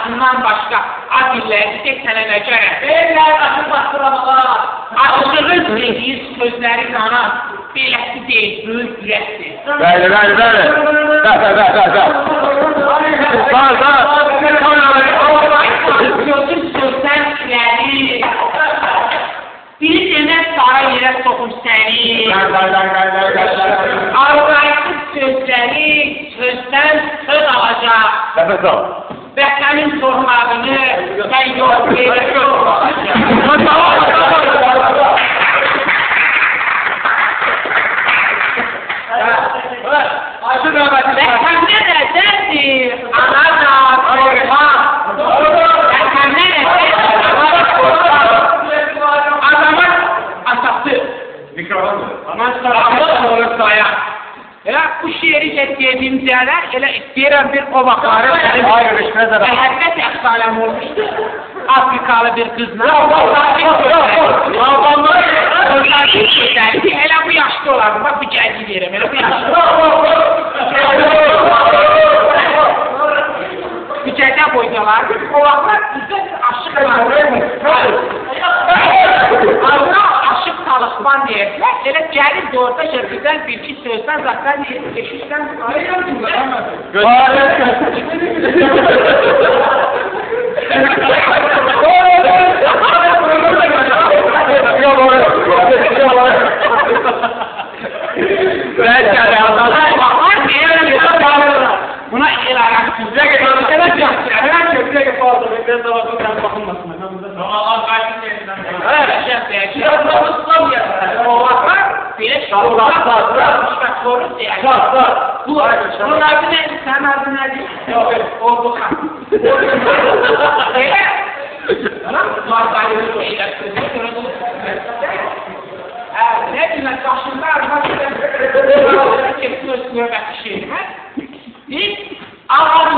Başından başqa adilləri tek sənə nə gərək? Beylər, açıq bastıramalar. Açığın dediyi sözləri qanan beləsi deyil, böyük ürəkdir. Bəli. Gözün sözdən sirəli. Biri demək sara yerə soxum səni. Arqaysız sözləri sözdən söz alacaq. Nəfəs al. Və sənin sormağını sən yox verə sormağacaq. Vətənə nəzərdir, anaca, sorma. Vətənə nəzərdir, anaca, sorma. Adamın atası. Mikrofondur. Sonra saya. Elə bu şiiri dediyim yerə, elə istəyirəm bir o vaxtları məhəbbət əfsanəm olmuşdu. Afrikalı bir qızla. Elə bu yaşda olardı, bax bu gəldi deyirəm, elə bu yaşda. Bu gədə boydalardı, o vaxtlar bizə aşıq aşıq çalışman deyirlər, elə gəlirdi orada şərfidən bir-iki sözdən zaten eşitdən buna ilarəm sizə gələk. Hələ köprüyə fazla biraz da vaxtdan baxılmasın. Allah qayıtın yerindən. Şəf deyək. O vaxtlar belə şahlar sorur deyək. Bunun adı nədir? Sənin adı nədir? Oldu xan. Elə? Var qayıtın eləsin. Ne bilmez başında armasında kesin nöbeti şeyi. Biz Allah'ın